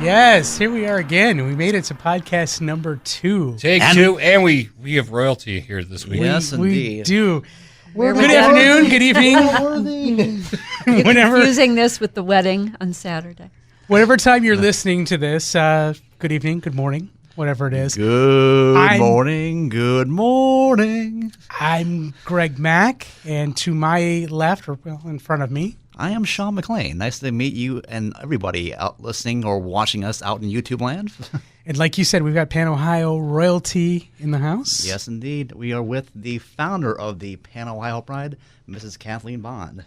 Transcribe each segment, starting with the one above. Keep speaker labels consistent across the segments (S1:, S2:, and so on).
S1: Yes, here we are again. We made it to podcast number 2.
S2: Take 2, and we have royalty here this week.
S3: Yes,
S1: We
S3: indeed.
S1: do.
S4: We're
S1: Good afternoon, good evening.
S4: You're
S1: Whenever,
S4: confusing this with the wedding on Saturday.
S1: whatever time you're listening to this, good evening, good morning, whatever it is.
S3: Good morning.
S1: I'm Greg Mack, and to my left, or well, in front of me,
S3: I am Sean McLean. Nice to meet you and everybody out listening or watching us out in YouTube land.
S1: and like you said, we've got Pan Ohio royalty in the house.
S3: Yes, indeed. We are with the founder of the Pan Ohio Pride, Mrs. Kathleen Bond.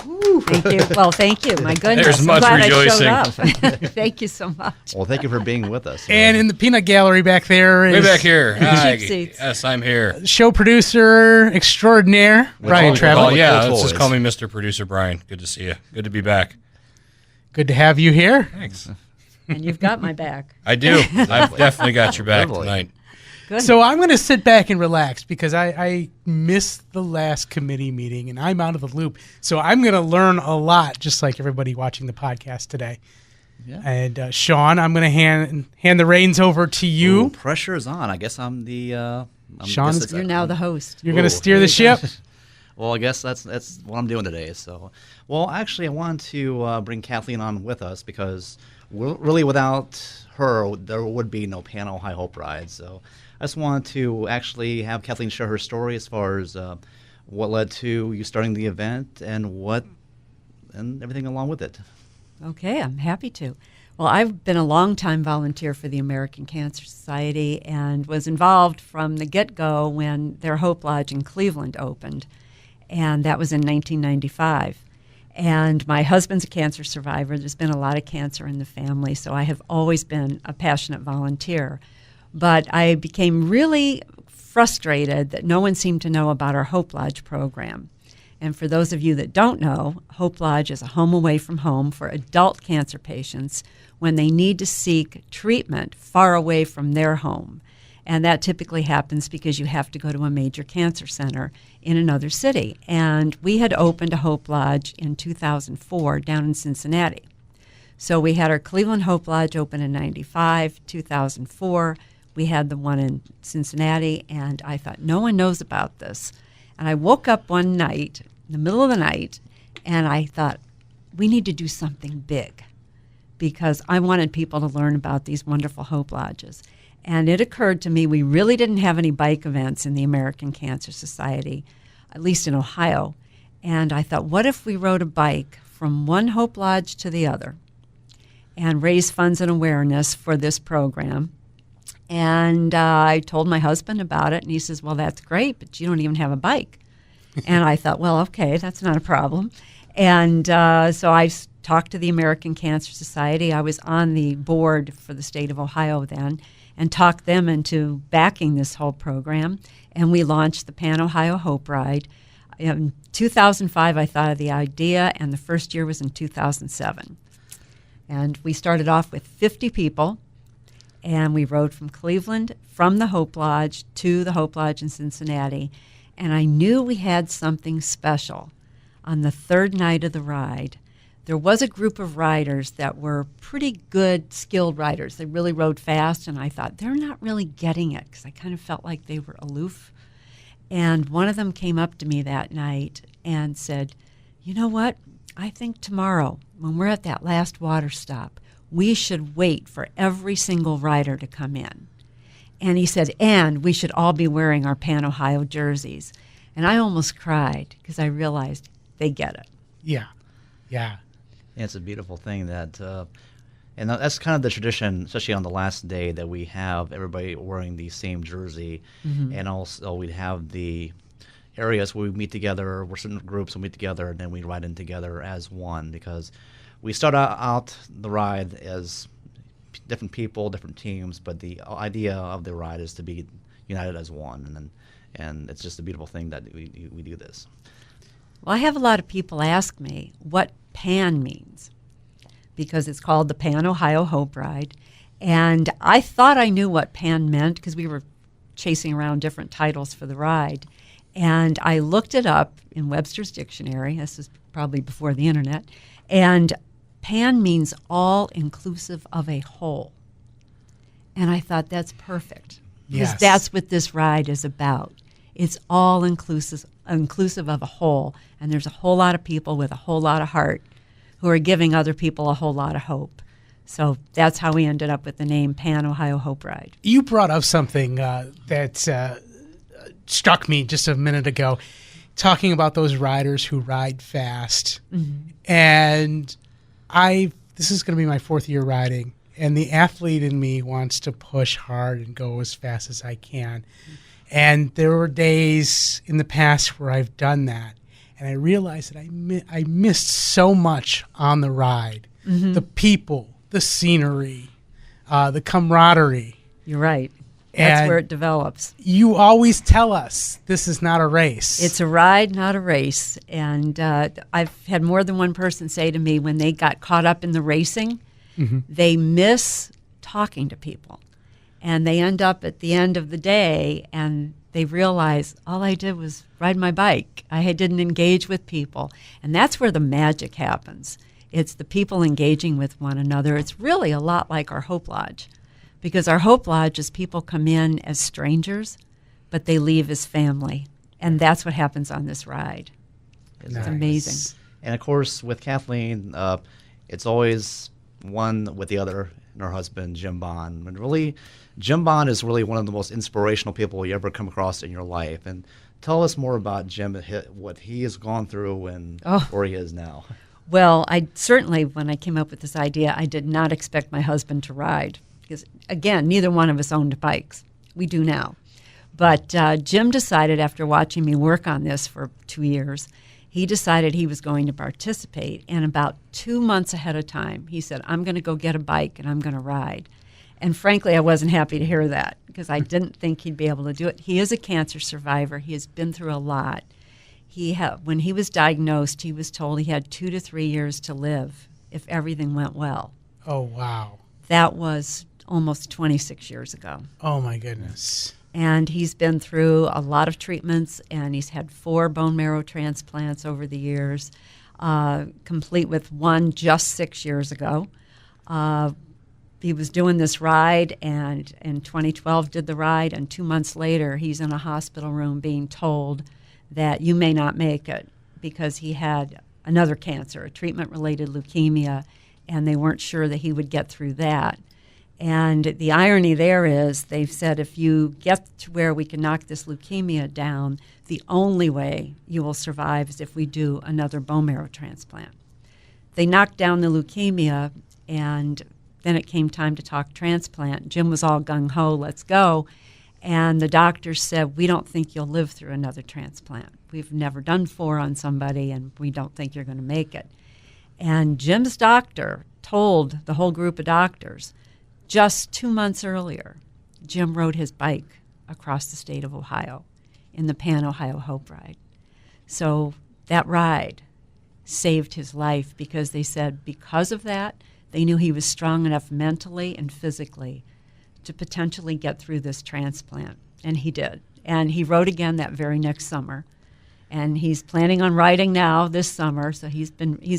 S4: Thank you. Well, thank you. My goodness.
S2: There's much
S4: I'm glad
S2: rejoicing.
S4: I showed up. Thank you so much.
S3: Well, thank you for being with us.
S1: And in the peanut gallery back there is
S2: Way back here. Hi.
S4: Cheap seats.
S2: Yes, I'm here.
S1: show producer extraordinaire, Brian Travis.
S2: Oh, yeah,
S3: Cool
S2: let's just
S3: toys.
S2: call me Mr. Producer Brian. Good to see you. Good to be back.
S1: Good to have you here.
S2: Thanks.
S4: And you've got my back.
S2: I do. I've definitely got your back
S3: Lovely.
S2: tonight.
S4: Good.
S1: So I'm going to sit back and relax because I missed the last committee meeting and I'm out of the loop. So I'm going to learn a lot, just like everybody watching the podcast today.
S3: Yeah.
S1: And Sean, I'm going to hand the reins over to you.
S3: Ooh, pressure is on. I guess I'm the...
S1: Sean's-
S3: guess it's-
S4: You're now the host.
S1: You're going to
S3: Ooh.
S1: steer the ship.
S3: Well, I guess that's what I'm doing today. So, well, actually, I wanted to bring Kathleen on with us because really without her, there would be no Pan Ohio Hope Ride. So I just wanted to actually have Kathleen share her story as far as what led to you starting the event and everything along with it.
S4: Okay, I'm happy to. Well, I've been a long-time volunteer for the American Cancer Society and was involved from the get-go when their Hope Lodge in Cleveland opened, and that was in 1995. And my husband's a cancer survivor. There's been a lot of cancer in the family, so I have always been a passionate volunteer. But I became really frustrated that no one seemed to know about our Hope Lodge program. And for those of you that don't know, Hope Lodge is a home away from home for adult cancer patients when they need to seek treatment far away from their home. And that typically happens because you have to go to a major cancer center in another city. And we had opened a Hope Lodge in 2004 down in Cincinnati. So we had our Cleveland Hope Lodge open in 95, 2004. We had the one in Cincinnati, and I thought, no one knows about this. And I woke up one night, in the middle of the night, and I thought, we need to do something big because I wanted people to learn about these wonderful Hope Lodges. And it occurred to me we really didn't have any bike events in the American Cancer Society, at least in Ohio. And I thought, what if we rode a bike from one Hope Lodge to the other and raise funds and awareness for this program? And I told my husband about it, and he says, well, that's great, but you don't even have a bike. And I thought, well, okay, that's not a problem. And so I talked to the American Cancer Society. I was on the board for the state of Ohio then, and talked them into backing this whole program. And we launched the Pan Ohio Hope Ride. In 2005, I thought of the idea, and the first year was in 2007. And we started off with 50 people, and we rode from Cleveland, from the Hope Lodge to the Hope Lodge in Cincinnati. And I knew we had something special. On the third night of the ride, there was a group of riders that were pretty good, skilled riders. They really rode fast, and I thought, they're not really getting it, because I kind of felt like they were aloof. And one of them came up to me that night and said, you know what? I think tomorrow, when we're at that last water stop, we should wait for every single rider to come in. And he said, and we should all be wearing our Pan Ohio jerseys. And I almost cried because I realized they get it.
S1: Yeah.
S3: Yeah, it's a beautiful thing that, and that's kind of the tradition, especially on the last day, that we have everybody wearing the same jersey, and also we'd have the areas where we meet together, we're certain groups will meet together, and then we ride in together as one, because we start out the ride as different people, different teams, but the idea of the ride is to be united as one, and it's just a beautiful thing that we do this.
S4: Well, I have a lot of people ask me what PAN means, because it's called the Pan Ohio Hope Ride. And I thought I knew what PAN meant because we were chasing around different titles for the ride. And I looked it up in Webster's Dictionary. This is probably before the internet. And PAN means all inclusive of a whole. And I thought that's perfect. Because that's what this ride is about. It's all inclusive of a whole. And there's a whole lot of people with a whole lot of heart who are giving other people a whole lot of hope. So that's how we ended up with the name Pan Ohio Hope Ride.
S1: You brought up something that struck me just a minute ago, talking about those riders who ride fast. Mm-hmm. And this is going to be my 4th year riding, and the athlete in me wants to push hard and go as fast as I can. And there were days in the past where I've done that, and I realized that I missed so much on the ride. Mm-hmm. The people, the scenery, the camaraderie.
S4: You're right. That's where it develops.
S1: You always tell us this is not a race.
S4: It's a ride, not a race. And I've had more than one person say to me when they got caught up in the racing, mm-hmm. they miss talking to people. And they end up at the end of the day and they realize all I did was ride my bike. I didn't engage with people. And that's where the magic happens. It's the people engaging with one another. It's really a lot like our Hope Lodge. Because our Hope Lodge is people come in as strangers, but they leave as family. And that's what happens on this ride. It's amazing.
S3: And, of course, with Kathleen, it's always one with the other and her husband, Jim Bond. And really, Jim Bond is really one of the most inspirational people you ever come across in your life. And tell us more about Jim, what he has gone through and where he is now.
S4: Well, I certainly, when I came up with this idea, I did not expect my husband to ride. Because, again, neither one of us owned bikes. We do now. But Jim decided after watching me work on this for 2 years, he decided he was going to participate. And about 2 months ahead of time, he said, I'm going to go get a bike and I'm going to ride. And frankly, I wasn't happy to hear that because I didn't think he'd be able to do it. He is a cancer survivor. He has been through a lot. When he was diagnosed, he was told he had 2 to 3 years to live if everything went well.
S1: Oh, wow.
S4: That was almost 26 years ago.
S1: Oh, my goodness.
S4: And he's been through a lot of treatments, and he's had 4 bone marrow transplants over the years, complete with one just 6 years ago. He was doing this ride, and in 2012 did the ride, and 2 months later he's in a hospital room being told that you may not make it because he had another cancer, a treatment-related leukemia, and they weren't sure that he would get through that. And the irony there is they've said if you get to where we can knock this leukemia down, the only way you will survive is if we do another bone marrow transplant. They knocked down the leukemia, and then it came time to talk transplant. Jim was all gung-ho, let's go. And the doctors said, we don't think you'll live through another transplant. We've never done 4 on somebody, and we don't think you're going to make it. And Jim's doctor told the whole group of doctors, just 2 months earlier, Jim rode his bike across the state of Ohio in the Pan Ohio Hope Ride. So that ride saved his life because they said because of that, they knew he was strong enough mentally and physically to potentially get through this transplant. And he did. And he rode again that very next summer. And he's planning on riding now this summer, so he's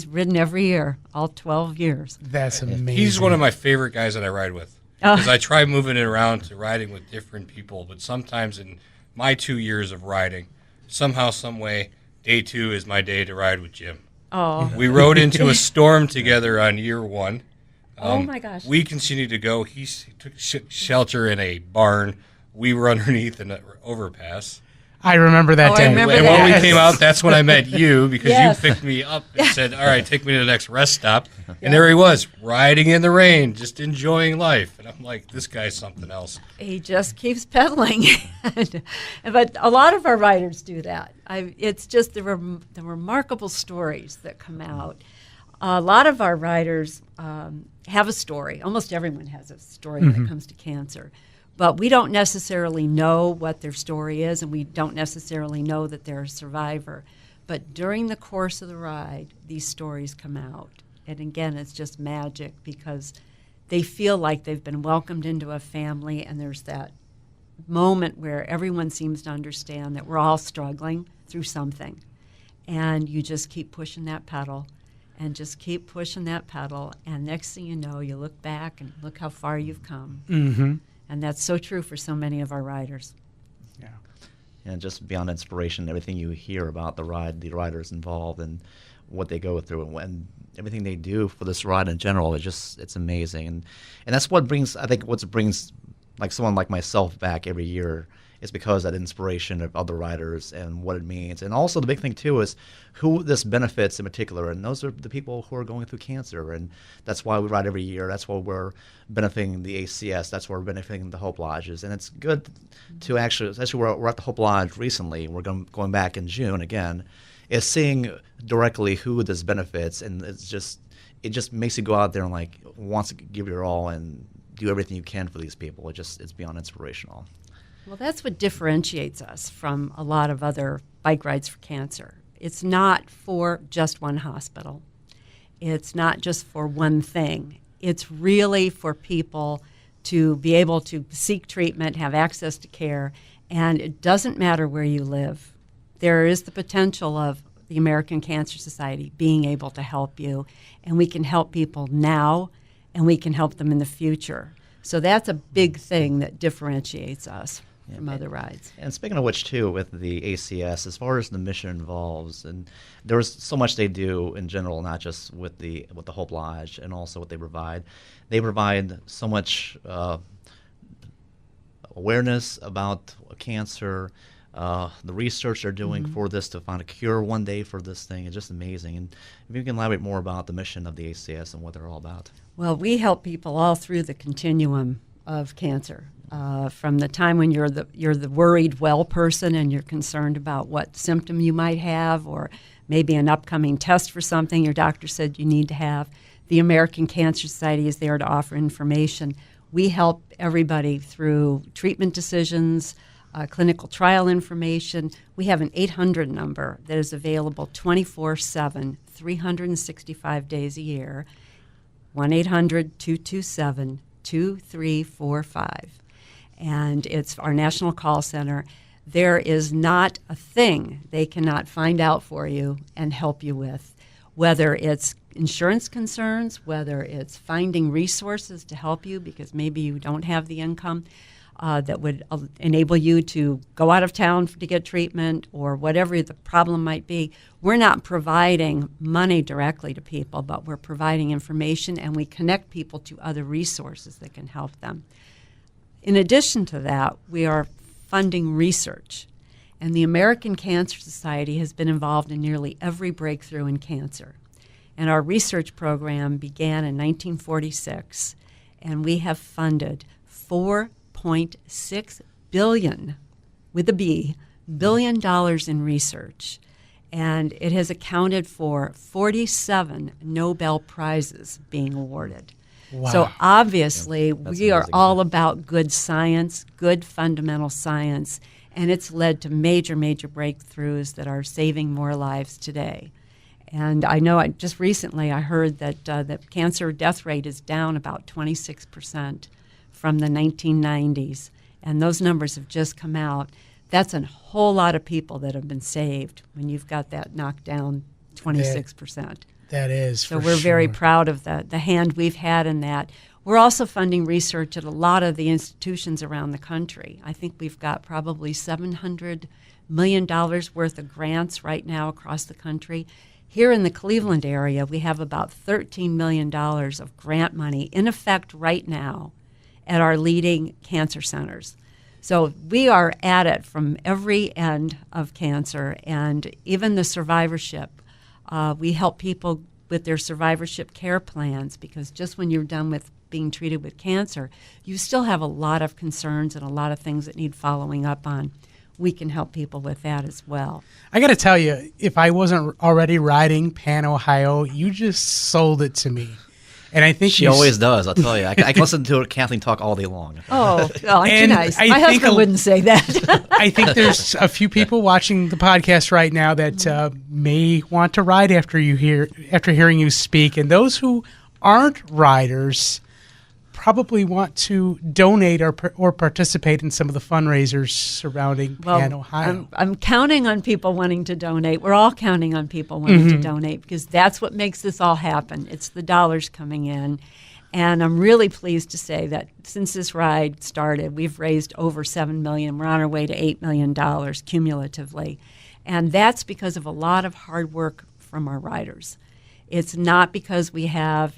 S4: ridden every year, all 12 years.
S1: That's amazing.
S2: He's one of my favorite guys that I ride with. Because I try moving it around to riding with different people, but sometimes in my 2 years of riding, somehow, some way, day 2 is my day to ride with Jim.
S4: Oh.
S2: We rode into a storm together on year 1.
S4: Oh, my gosh.
S2: We continued to go. He took shelter in a barn. We were underneath an overpass.
S1: I remember that day.
S4: I remember
S2: and
S4: that.
S2: when we came out, that's when I met you because
S4: Yes.
S2: you picked me up and said, all right, take me to the next rest stop. And there he was, riding in the rain, just enjoying life. And I'm like, this guy's something else.
S4: He just keeps pedaling. But a lot of our riders do that. It's just the remarkable stories that come out. A lot of our riders have a story. Almost everyone has a story when it comes to cancer. But we don't necessarily know what their story is, and we don't necessarily know that they're a survivor. But during the course of the ride, these stories come out. And again, it's just magic because they feel like they've been welcomed into a family, and there's that moment where everyone seems to understand that we're all struggling through something. And you just keep pushing that pedal and just keep pushing that pedal. And next thing you know, you look back and look how far you've come.
S1: Mm-hmm.
S4: And that's so true for so many of our riders.
S1: Yeah.
S3: And just beyond inspiration, everything you hear about the riders involved and what they go through and everything they do for this ride in general, it's amazing. And that's what brings like someone like myself back every year, is because of that inspiration of other riders and what it means. And also the big thing too is who this benefits in particular, and those are the people who are going through cancer. And that's why we ride every year. That's why we're benefiting the ACS. That's why we're benefiting the Hope Lodges. And it's good to actually, especially we're at the Hope Lodge recently, we're going back in June again, is seeing directly who this benefits. And it just makes you go out there and like wants to give your all and do everything you can for these people. It's beyond inspirational.
S4: Well, that's what differentiates us from a lot of other bike rides for cancer. It's not for just one hospital. It's not just for one thing. It's really for people to be able to seek treatment, have access to care, and it doesn't matter where you live. There is the potential of the American Cancer Society being able to help you, and we can help people now, and we can help them in the future. So that's a big thing that differentiates us from other rides.
S3: And speaking of which, too, with the ACS, as far as the mission involves, and there's so much they do in general, not just with the Hope Lodge, and also what they provide. They provide so much awareness about cancer, the research they're doing for this to find a cure one day for this thing is just amazing. And if you can elaborate more about the mission of the ACS and what they're all about.
S4: Well, we help people all through the continuum of cancer. From the time when you're the worried well person and you're concerned about what symptom you might have, or maybe an upcoming test for something your doctor said you need to have. The American Cancer Society is there to offer information. We help everybody through treatment decisions, clinical trial information. We have an 800 number that is available 24/7, 365 days a year, 1-800-227-2345. And it's our national call center. There is not a thing they cannot find out for you and help you with, whether it's insurance concerns, whether it's finding resources to help you because maybe you don't have the income that would enable you to go out of town to get treatment, or whatever the problem might be. We're not providing money directly to people, but we're providing information, and we connect people to other resources that can help them. In addition to that, we are funding research, and the American Cancer Society has been involved in nearly every breakthrough in cancer. And our research program began in 1946, and we have funded $4.6 billion, with a B, $1 billion in research. And it has accounted for 47 Nobel Prizes being awarded.
S1: Wow.
S4: So obviously,
S3: that's
S4: we are
S3: amazing.
S4: all about good science, good fundamental science, and it's led to major, major breakthroughs that are saving more lives today. And I know just recently I heard that the cancer death rate is down about 26% from the 1990s, and those numbers have just come out. That's a whole lot of people that have been saved when you've got that knocked down 26%.
S1: That is,
S4: So
S1: for
S4: we're very
S1: sure.
S4: proud of the hand we've had in that. We're also funding research at a lot of the institutions around the country. I think we've got probably $700 million worth of grants right now across the country. Here in the Cleveland area, we have about $13 million of grant money in effect right now at our leading cancer centers. So we are at it from every end of cancer, and even the survivorship. We help people with their survivorship care plans, because just when you're done with being treated with cancer, you still have a lot of concerns and a lot of things that need following up on. We can help people with that as well.
S1: I got to tell you, if I wasn't already riding Pan Ohio, you just sold it to me. And I think
S3: She always does, I'll tell you. I can listen to Kathleen talk all day long.
S4: Oh, aren't you
S1: And
S4: nice?
S1: I
S4: My
S1: think
S4: husband wouldn't say that.
S1: I think there's a few people watching the podcast right now that may want to ride after hearing you speak, and those who aren't riders probably want to donate or participate in some of the fundraisers surrounding Pan Ohio.
S4: I'm counting on people wanting to donate. We're all counting on people wanting to donate because that's what makes this all happen. It's the dollars coming in. And I'm really pleased to say that since this ride started, we've raised over $7 million. We're on our way to $8 million cumulatively. And that's because of a lot of hard work from our riders. It's not because we have,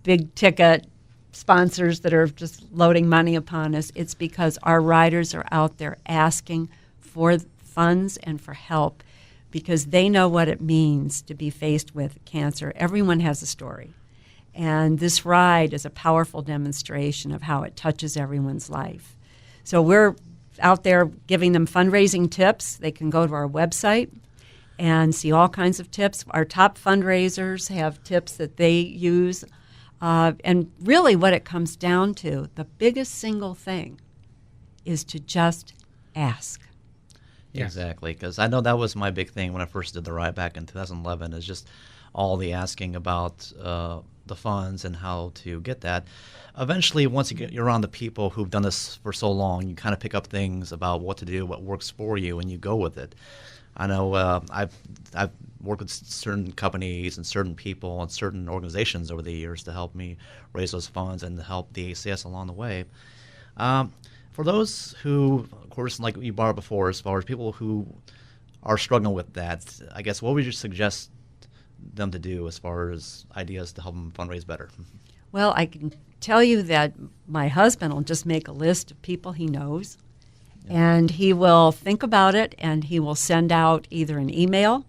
S4: big ticket sponsors that are just loading money upon us. It's because our riders are out there asking for funds and for help because they know what it means to be faced with cancer. Everyone has a story. And this ride is a powerful demonstration of how it touches everyone's life. So we're out there giving them fundraising tips. They can go to our website and see all kinds of tips. Our top fundraisers have tips that they use. And really what it comes down to, the biggest single thing, is to just ask.
S3: Exactly, because I know that was my big thing when I first did the ride back in 2011, is just all the asking about the funds and how to get that. Eventually, once you're around the people who've done this for so long, you kind of pick up things about what to do, what works for you, and you go with it. I know I've worked with certain companies and certain people and certain organizations over the years to help me raise those funds and to help the ACS along the way. For those who, of course, like you brought up before, as far as people who are struggling with that, I guess what would you suggest them to do as far as ideas to help them fundraise better?
S4: Well, I can tell you that my husband will just make a list of people he knows, and he will think about it, and he will send out either an email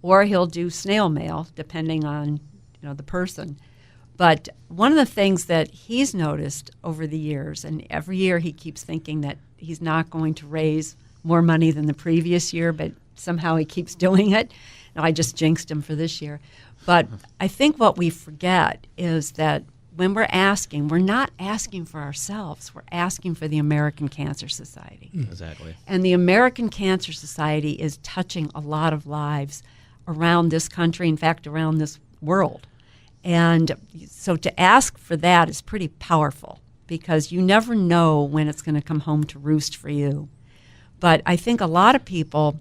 S4: or he'll do snail mail, depending on the person. But one of the things that he's noticed over the years, and every year he keeps thinking that he's not going to raise more money than the previous year, but somehow he keeps doing it. Now, I just jinxed him for this year. But I think what we forget is that when we're not asking for ourselves. We're asking for the American Cancer Society.
S3: Exactly.
S4: And the American Cancer Society is touching a lot of lives around this country, in fact, around this world. And so to ask for that is pretty powerful because you never know when it's going to come home to roost for you. But I think a lot of people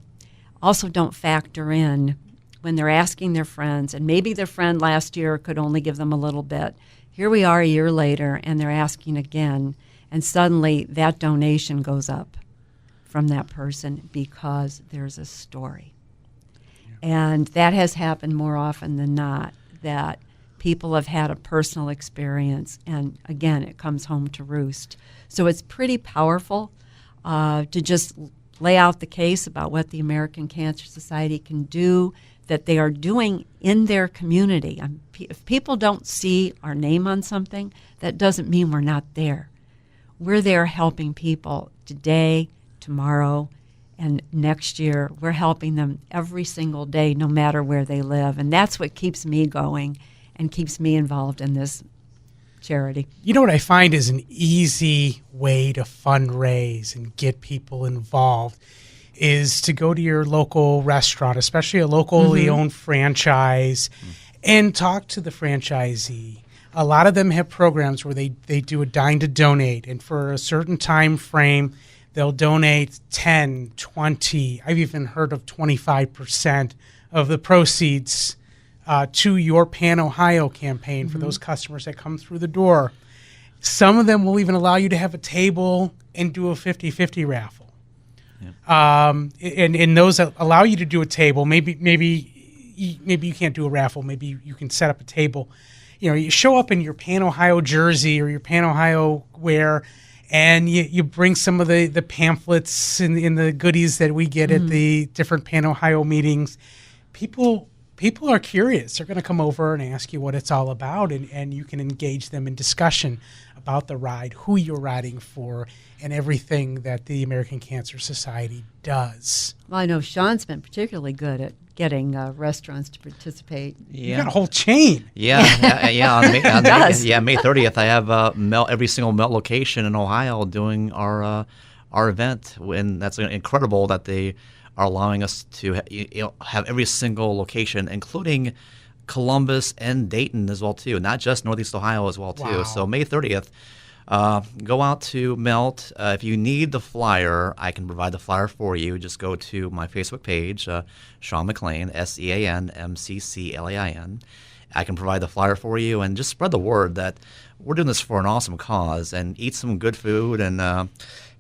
S4: also don't factor in when they're asking their friends, and maybe their friend last year could only give them a little bit. Here we are a year later, and they're asking again, and suddenly that donation goes up from that person because there's a story. And that has happened more often than not, that people have had a personal experience, and again, it comes home to roost. So it's pretty powerful to just lay out the case about what the American Cancer Society can do, that they are doing in their community. If people don't see our name on something, that doesn't mean we're not there. We're there helping people today, tomorrow, and next year. We're helping them every single day, no matter where they live. And that's what keeps me going and keeps me involved in this charity.
S1: You know what I find is an easy way to fundraise and get people involved is to go to your local restaurant, especially a locally owned franchise, and talk to the franchisee. A lot of them have programs where they do a dine to donate, and for a certain time frame, they'll donate 10, 20, I've even heard of 25% of the proceeds to your Pan Ohio campaign for those customers that come through the door. Some of them will even allow you to have a table and do a 50-50 raffle. And those that allow you to do a table, maybe you can't do a raffle, maybe you can set up a table. You show up in your Pan Ohio jersey or your Pan Ohio wear, and you bring some of the pamphlets and the goodies that we get at the different Pan Ohio meetings. People are curious. They're going to come over and ask you what it's all about, and you can engage them in discussion about the ride, who you're riding for, and everything that the American Cancer Society does.
S4: Well, I know Sean's been particularly good at getting restaurants to participate.
S1: You got a whole chain.
S3: Yeah. May 30th, I have every single Melt location in Ohio doing our event, and that's incredible that they are allowing us to have every single location, including Columbus, and Dayton as well too, not just Northeast Ohio as well too.
S1: Wow.
S3: So May 30th, go out to Melt. If you need the flyer, I can provide the flyer for you. Just go to my Facebook page, Sean McClain, SeanMcClain. I can provide the flyer for you, and just spread the word that we're doing this for an awesome cause, and eat some good food, and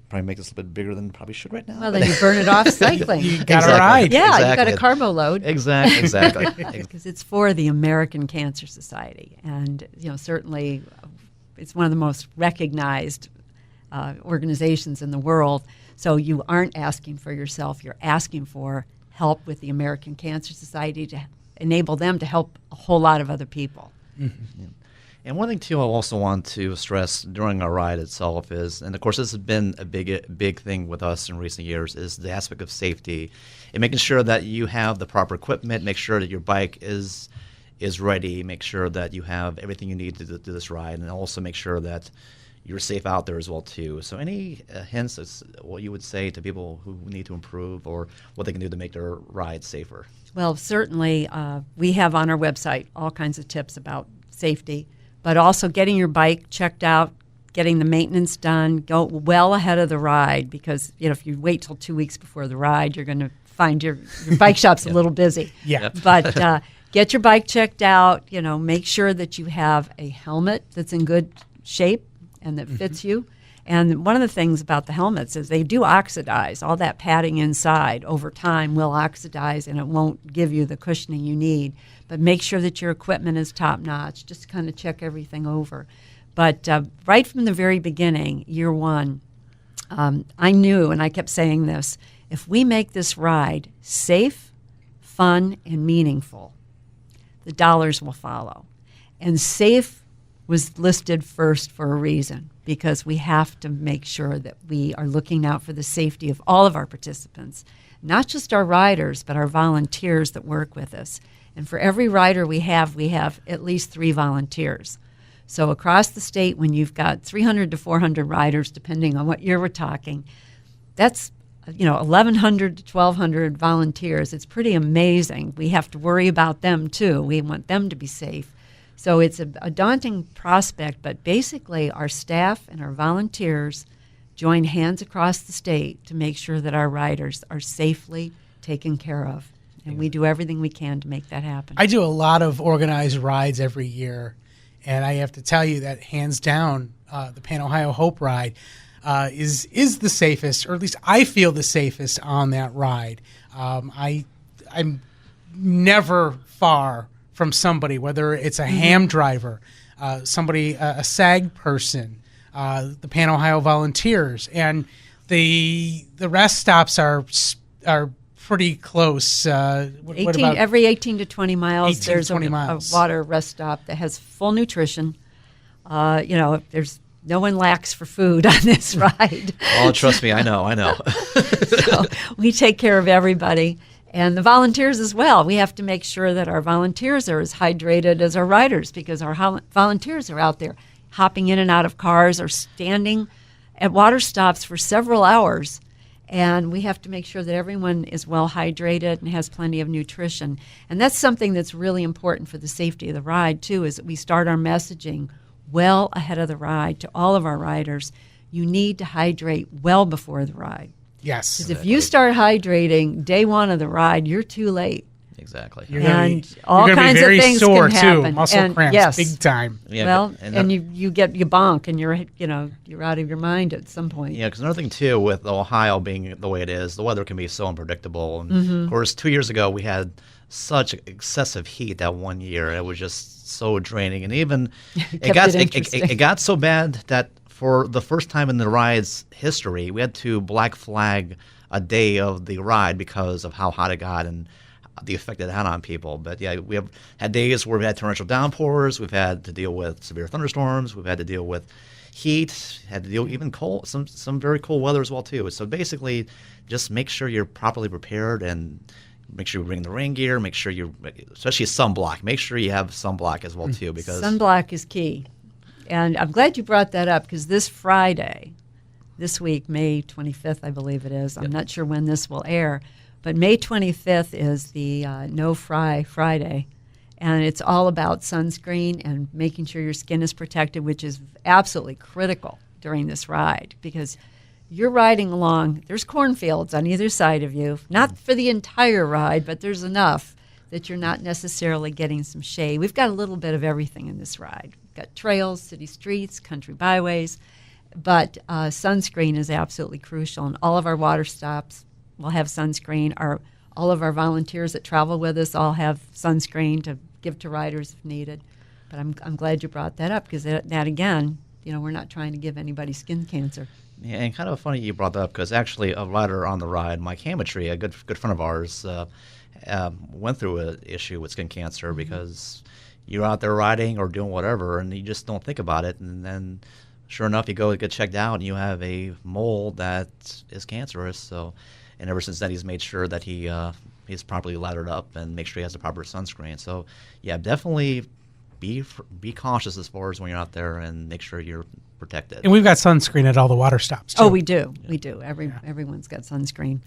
S3: probably make this a bit bigger than probably should right now.
S4: Well, then you burn it off cycling.
S1: You got to ride.
S4: Yeah,
S3: Exactly.
S4: you got a carbo load.
S3: Exactly.
S4: Because it's for the American Cancer Society, and certainly it's one of the most recognized organizations in the world. So you aren't asking for yourself; you're asking for help with the American Cancer Society to enable them to help a whole lot of other people.
S3: Mm-hmm. Yeah. And one thing, too, I also want to stress during our ride itself is, and of course this has been a big thing with us in recent years, is the aspect of safety and making sure that you have the proper equipment, make sure that your bike is ready, make sure that you have everything you need to do this ride, and also make sure that you're safe out there as well, too. So any hints as what you would say to people who need to improve or what they can do to make their ride safer?
S4: Well, certainly we have on our website all kinds of tips about safety, but also getting your bike checked out, getting the maintenance done, go well ahead of the ride, because if you wait till 2 weeks before the ride, you're going to find your bike shop's a little busy.
S1: Yeah.
S3: Yep.
S4: But get your bike checked out, make sure that you have a helmet that's in good shape and that fits you. And one of the things about the helmets is they do oxidize. All that padding inside over time will oxidize, and it won't give you the cushioning you need. But make sure that your equipment is top-notch. Just kind of check everything over. But right from the very beginning, year one, I knew, and I kept saying this, if we make this ride safe, fun, and meaningful, the dollars will follow. And safe was listed first for a reason, because we have to make sure that we are looking out for the safety of all of our participants, not just our riders, but our volunteers that work with us. And for every rider we have at least 3 volunteers. So across the state, when you've got 300 to 400 riders, depending on what year we're talking, that's 1,100 to 1,200 volunteers. It's pretty amazing. We have to worry about them too. We want them to be safe. So it's a daunting prospect, but basically our staff and our volunteers join hands across the state to make sure that our riders are safely taken care of. And we do everything we can to make that happen.
S1: I do a lot of organized rides every year, and I have to tell you that hands down, the Pan Ohio Hope Ride is the safest, or at least I feel the safest on that ride. I'm never far from somebody, whether it's a ham driver, somebody, a SAG person, the Pan Ohio Volunteers, and the rest stops are pretty close. What about
S4: every 18 to 20 miles,
S1: 18 to
S4: there's
S1: 20
S4: a
S1: miles.
S4: water rest stop that has full nutrition. There's no one lacks for food on this ride.
S3: Oh, trust me, I know.
S4: So we take care of everybody. And the volunteers as well. We have to make sure that our volunteers are as hydrated as our riders, because our volunteers are out there hopping in and out of cars or standing at water stops for several hours. And we have to make sure that everyone is well hydrated and has plenty of nutrition. And that's something that's really important for the safety of the ride, too, is that we start our messaging well ahead of the ride to all of our riders. You need to hydrate well before the ride.
S1: Yes.
S4: Because if you start hydrating day one of the ride, you're too late.
S3: Exactly.
S1: You're gonna
S4: And
S1: be,
S4: all
S1: you're gonna
S4: kinds
S1: be very
S4: of things
S1: sore
S4: can happen.
S1: too. Muscle
S4: And
S1: cramps,
S4: yes.
S1: big time.
S3: Yeah,
S4: Well,
S3: and
S4: and you bonk, and you're out of your mind at some point.
S3: Yeah, because another thing, too, with Ohio being the way it is, the weather can be so unpredictable. And of course, 2 years ago, we had such excessive heat that one year. It was just so draining. And even it got so bad that for the first time in the ride's history, we had to black flag a day of the ride because of how hot it got and the effect it had on people. But yeah, we have had days where we had torrential downpours. We've had to deal with severe thunderstorms. We've had to deal with heat. Had to deal with even cold, some very cold weather as well too. So basically, just make sure you're properly prepared and make sure you bring the rain gear. Make sure especially sunblock. Make sure you have sunblock as well too, because
S4: sunblock is key. And I'm glad you brought that up, because this Friday, this week, May 25th, I believe it is. I'm not sure when this will air, but May 25th is the No Fry Friday. And it's all about sunscreen and making sure your skin is protected, which is absolutely critical during this ride because you're riding along. There's cornfields on either side of you, not for the entire ride, but there's enough that you're not necessarily getting some shade. We've got a little bit of everything in this ride. We've got trails, city streets, country byways, but sunscreen is absolutely crucial. And all of our water stops will have sunscreen. All of our volunteers that travel with us all have sunscreen to give to riders if needed. But I'm glad you brought that up because that again, we're not trying to give anybody skin cancer.
S3: Yeah, and kind of funny you brought that up because actually a rider on the ride, Mike Hamitry, a good friend of ours, went through an issue with skin cancer because you're out there riding or doing whatever and you just don't think about it. And then sure enough, you go get checked out and you have a mole that is cancerous. So, and ever since then, he's made sure that he's properly lathered up and make sure he has the proper sunscreen. So, yeah, definitely be cautious as far as when you're out there and make sure you're protected.
S1: And we've got sunscreen at all the water stops, too.
S4: Oh, we do. We do. Everyone's got sunscreen.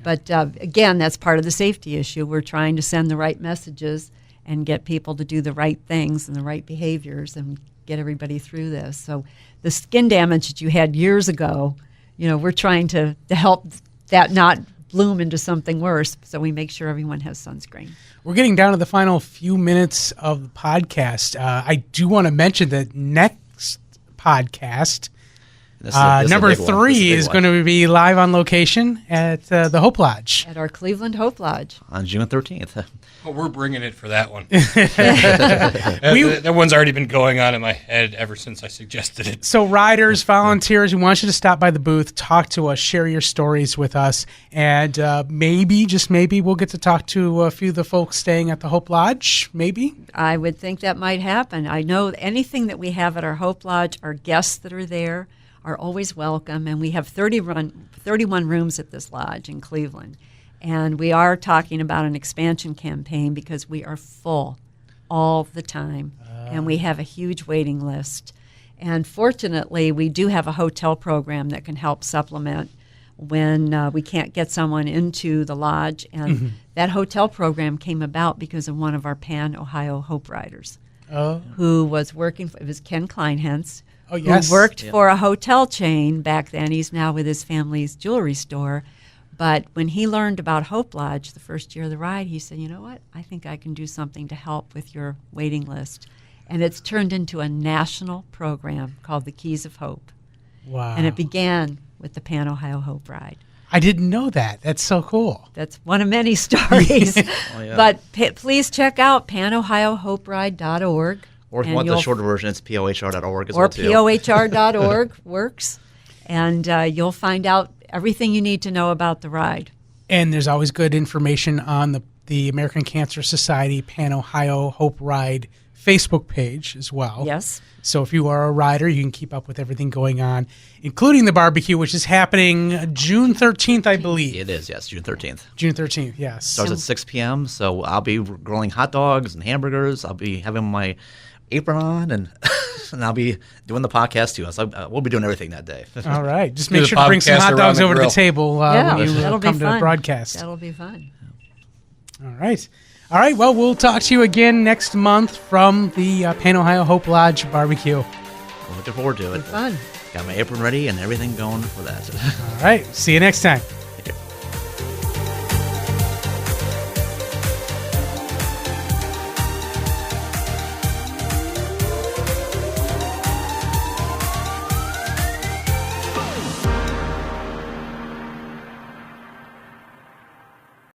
S4: But, again, that's part of the safety issue. We're trying to send the right messages and get people to do the right things and the right behaviors and get everybody through this. So the skin damage that you had years ago, we're trying to help that not bloom into something worse. So we make sure everyone has sunscreen.
S1: We're getting down to the final few minutes of the podcast. I do want to mention that next podcast, number 3 is going to be live on location at the Hope Lodge.
S4: At our Cleveland Hope Lodge.
S3: On June 13th.
S2: Oh, we're bringing it for that one. That one's already been going on in my head ever since I suggested it.
S1: So riders, volunteers, we want you to stop by the booth, talk to us, share your stories with us, and maybe, just maybe, we'll get to talk to a few of the folks staying at the Hope Lodge, maybe?
S4: I would think that might happen. I know anything that we have at our Hope Lodge, our guests that are there are always welcome, and we have 31 rooms at this lodge in Cleveland. And we are talking about an expansion campaign because we are full all the time, and we have a huge waiting list. And fortunately, we do have a hotel program that can help supplement when we can't get someone into the lodge. And that hotel program came about because of one of our Pan-Ohio Hope Riders who was working for, it was Ken Kleinhentz, who worked for a hotel chain back then. He's now with his family's jewelry store. But when he learned about Hope Lodge the first year of the ride, he said, you know what, I think I can do something to help with your waiting list. And it's turned into a national program called the Keys of Hope.
S1: Wow.
S4: And it began with the Pan-Ohio Hope Ride.
S1: I didn't know that. That's so cool.
S4: That's one of many stories. But please check out panohiohoperide.org.
S3: Or if you want the shorter version, it's pohr.org as well, too.
S4: Or pohr.org works. And you'll find out everything you need to know about the ride.
S1: And there's always good information on the American Cancer Society Pan-Ohio Hope Ride Facebook page as well.
S4: Yes.
S1: So if you are a rider, you can keep up with everything going on, including the barbecue, which is happening June 13th, I believe.
S3: It is, yes, June 13th.
S1: June 13th, yes.
S3: Starts at 6 p.m., so I'll be grilling hot dogs and hamburgers. I'll be having my apron on, and I'll be doing the podcast too. So we'll be doing everything that day.
S1: All right. Just make sure to bring some hot dogs over to the table when you
S4: that'll
S1: come
S4: be
S1: to
S4: fun.
S1: the broadcast.
S4: That'll be fun.
S1: All right. All right. Well, we'll talk to you again next month from the Pan-Ohio Hope Lodge barbecue.
S3: I'm looking forward to it.
S4: Fun.
S3: Got my apron ready and everything going for that.
S1: All right. See you next time.